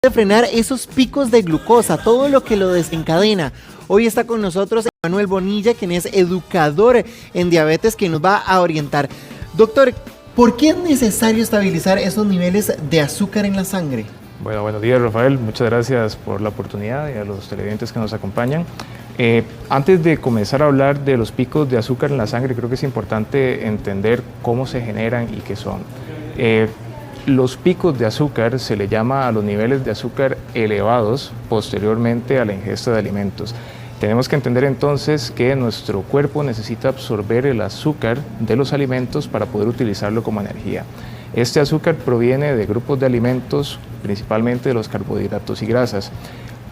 de frenar esos picos de glucosa, todo lo que lo desencadena. Hoy está con nosotros Emanuel Bonilla, quien es educador en diabetes, que nos va a orientar. Doctor, ¿por qué es necesario estabilizar esos niveles de azúcar en la sangre? Bueno, buenos días, Rafael. Muchas gracias por la oportunidad y a los televidentes que nos acompañan. Antes de comenzar a hablar de los picos de azúcar en la sangre, creo que es importante entender cómo se generan y qué son. Los picos de azúcar se le llama a los niveles de azúcar elevados posteriormente a la ingesta de alimentos. Tenemos que entender entonces que nuestro cuerpo necesita absorber el azúcar de los alimentos para poder utilizarlo como energía. Este azúcar proviene de grupos de alimentos, principalmente de los carbohidratos y grasas.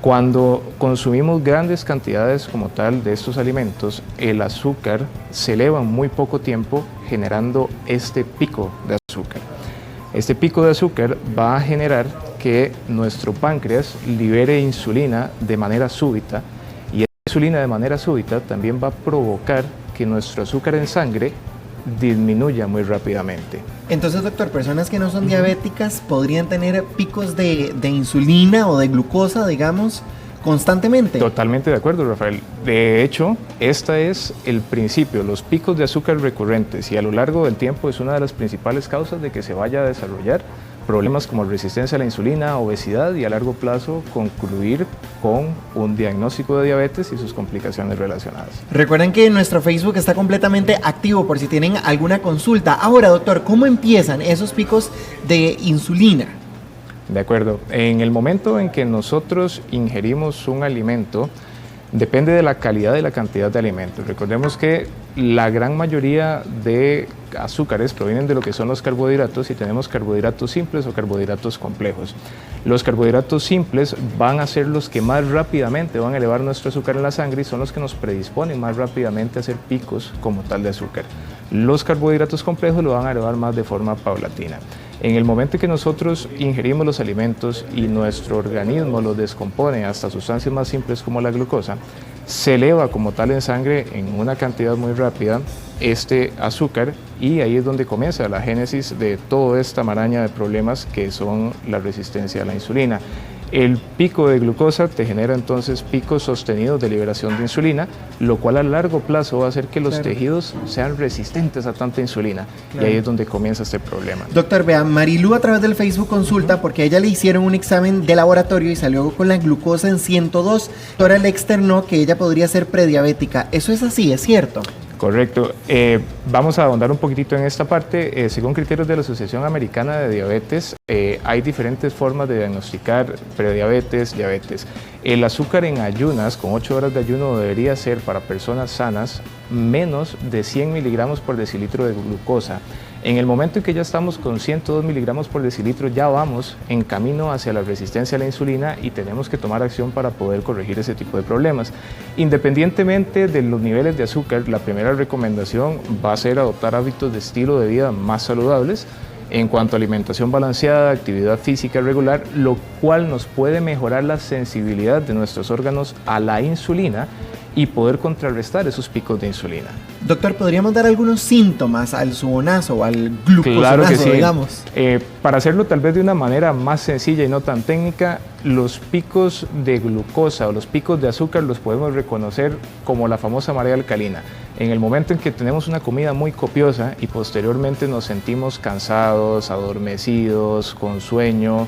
Cuando consumimos grandes cantidades como tal de estos alimentos, el azúcar se eleva en muy poco tiempo, generando este pico de azúcar. Este pico de azúcar va a generar que nuestro páncreas libere insulina de manera súbita, y esa insulina de manera súbita también va a provocar que nuestro azúcar en sangre disminuya muy rápidamente. Entonces, doctor, personas que no son diabéticas podrían tener picos de insulina o de glucosa, digamos, constantemente. Totalmente de acuerdo, Rafael. De hecho, este es el principio. Los picos de azúcar recurrentes y a lo largo del tiempo es una de las principales causas de que se vaya a desarrollar problemas como resistencia a la insulina, obesidad y a largo plazo concluir con un diagnóstico de diabetes y sus complicaciones relacionadas. Recuerden que nuestro Facebook está completamente activo por si tienen alguna consulta. Ahora, doctor, ¿cómo empiezan esos picos de insulina? De acuerdo. En el momento en que nosotros ingerimos un alimento, depende de la calidad y la cantidad de alimentos. Recordemos que la gran mayoría de azúcares provienen de lo que son los carbohidratos y tenemos carbohidratos simples o carbohidratos complejos. Los carbohidratos simples van a ser los que más rápidamente van a elevar nuestro azúcar en la sangre y son los que nos predisponen más rápidamente a hacer picos como tal de azúcar. Los carbohidratos complejos lo van a elevar más de forma paulatina. En el momento en que nosotros ingerimos los alimentos y nuestro organismo los descompone hasta sustancias más simples como la glucosa, se eleva como tal en sangre en una cantidad muy rápida este azúcar y ahí es donde comienza la génesis de toda esta maraña de problemas que son la resistencia a la insulina. El pico de glucosa te genera entonces picos sostenidos de liberación de insulina, lo cual a largo plazo va a hacer que los tejidos sean resistentes a tanta insulina. Y ahí es donde comienza este problema. Doctor, vea, Marilu a través del Facebook consulta porque a ella le hicieron un examen de laboratorio y salió con la glucosa en 102. Ahora le externó que ella podría ser prediabética. ¿Eso es así? ¿Es cierto? Correcto. Vamos a ahondar un poquitito en esta parte. Según criterios de la Asociación Americana de Diabetes, hay diferentes formas de diagnosticar prediabetes, diabetes. El azúcar en ayunas, con 8 horas de ayuno, debería ser para personas sanas menos de 100 miligramos por decilitro de glucosa. En el momento en que ya estamos con 102 miligramos por decilitro, ya vamos en camino hacia la resistencia a la insulina y tenemos que tomar acción para poder corregir ese tipo de problemas. Independientemente de los niveles de azúcar, la primera recomendación va a ser adoptar hábitos de estilo de vida más saludables en cuanto a alimentación balanceada, actividad física regular, lo cual nos puede mejorar la sensibilidad de nuestros órganos a la insulina y poder contrarrestar esos picos de insulina. Doctor, ¿podríamos dar algunos síntomas al subonazo o al glucosonazo, claro que sí, digamos? Para hacerlo tal vez de una manera más sencilla y no tan técnica, los picos de glucosa o los picos de azúcar los podemos reconocer como la famosa marea alcalina. En el momento en que tenemos una comida muy copiosa y posteriormente nos sentimos cansados, adormecidos, con sueño,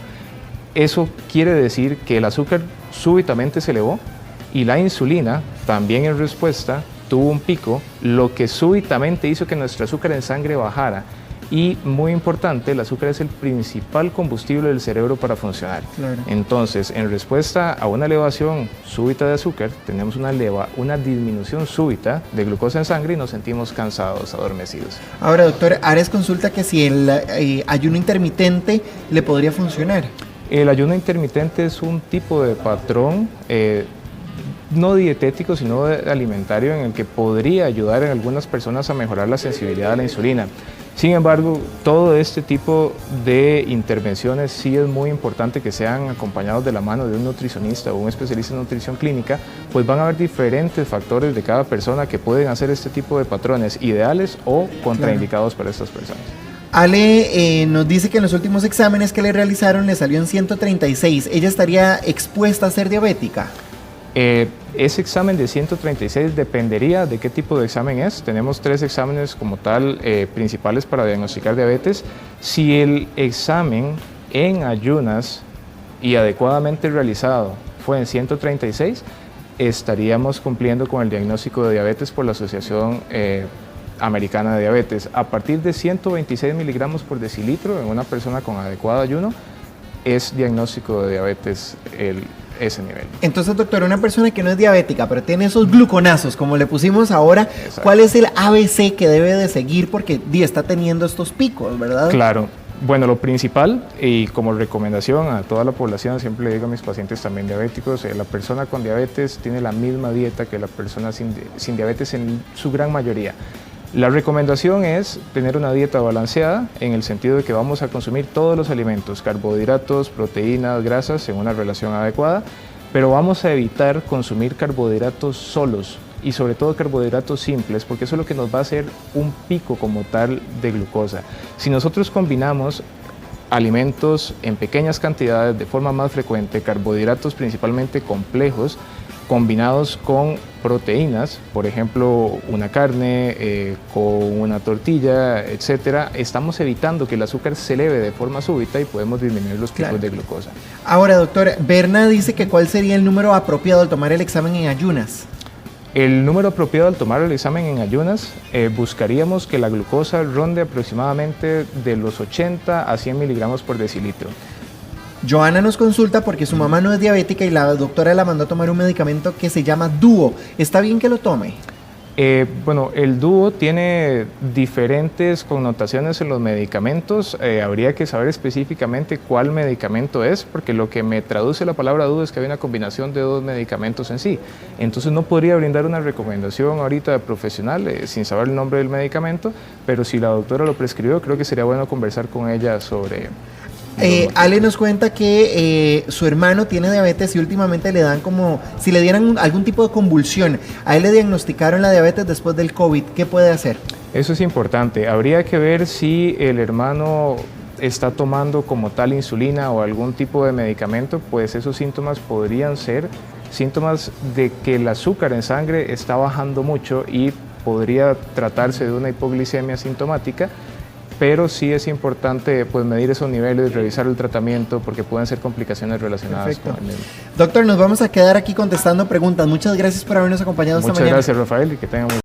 eso quiere decir que el azúcar súbitamente se elevó y la insulina también en respuesta tuvo un pico, lo que súbitamente hizo que nuestro azúcar en sangre bajara. Y muy importante, el azúcar es el principal combustible del cerebro para funcionar. Claro. Entonces, en respuesta a una elevación súbita de azúcar, tenemos una disminución súbita de glucosa en sangre y nos sentimos cansados, adormecidos. Ahora, doctor, Ares consulta que si el ayuno intermitente le podría funcionar. El ayuno intermitente es un tipo de patrón no dietético, sino alimentario, en el que podría ayudar en algunas personas a mejorar la sensibilidad a la insulina. Sin embargo, todo este tipo de intervenciones sí es muy importante que sean acompañados de la mano de un nutricionista o un especialista en nutrición clínica, pues van a haber diferentes factores de cada persona que pueden hacer este tipo de patrones ideales o contraindicados para estas personas. Ale nos dice que en los últimos exámenes que le realizaron le salió en 136. ¿Ella estaría expuesta a ser diabética? Ese examen de 136 dependería de qué tipo de examen es. Tenemos 3 exámenes como tal principales para diagnosticar diabetes. Si el examen en ayunas y adecuadamente realizado fue en 136, estaríamos cumpliendo con el diagnóstico de diabetes por la Asociación Americana de Diabetes. A partir de 126 miligramos por decilitro en una persona con adecuado ayuno, es diagnóstico de diabetes ese nivel. Entonces, doctor, una persona que no es diabética, pero tiene esos gluconazos, como le pusimos ahora, Exacto. ¿Cuál es el ABC que debe de seguir? Porque está teniendo estos picos, ¿verdad? Claro. Bueno, lo principal, y como recomendación a toda la población, siempre le digo a mis pacientes también diabéticos, la persona con diabetes tiene la misma dieta que la persona sin diabetes en su gran mayoría. La recomendación es tener una dieta balanceada en el sentido de que vamos a consumir todos los alimentos, carbohidratos, proteínas, grasas en una relación adecuada, pero vamos a evitar consumir carbohidratos solos y sobre todo carbohidratos simples, porque eso es lo que nos va a hacer un pico como tal de glucosa. Si nosotros combinamos alimentos en pequeñas cantidades de forma más frecuente, carbohidratos principalmente complejos, combinados con proteínas, por ejemplo, una carne con una tortilla, etcétera, estamos evitando que el azúcar se eleve de forma súbita y podemos disminuir los picos de glucosa. Ahora, doctor, Berna dice que ¿cuál sería el número apropiado al tomar el examen en ayunas? El número apropiado al tomar el examen en ayunas, buscaríamos que la glucosa ronde aproximadamente de los 80 a 100 miligramos por decilitro. Joana nos consulta porque su mamá no es diabética y la doctora la mandó a tomar un medicamento que se llama Duo. ¿Está bien que lo tome? Bueno, el Duo tiene diferentes connotaciones en los medicamentos. Habría que saber específicamente cuál medicamento es, porque lo que me traduce la palabra Duo es que hay una combinación de 2 medicamentos en sí. Entonces no podría brindar una recomendación ahorita profesional sin saber el nombre del medicamento, pero si la doctora lo prescribió, creo que sería bueno conversar con ella sobre... Ale nos cuenta que su hermano tiene diabetes y últimamente le dan como, si le dieran algún tipo de convulsión, a él le diagnosticaron la diabetes después del COVID, ¿qué puede hacer? Eso es importante, habría que ver si el hermano está tomando como tal insulina o algún tipo de medicamento, pues esos síntomas podrían ser síntomas de que el azúcar en sangre está bajando mucho y podría tratarse de una hipoglicemia sintomática, pero sí es importante pues medir esos niveles, revisar el tratamiento, porque pueden ser complicaciones relacionadas con el mismo. Doctor, nos vamos a quedar aquí contestando preguntas. Muchas gracias por habernos acompañado esta mañana. Muchas gracias, Rafael, y que tengan muy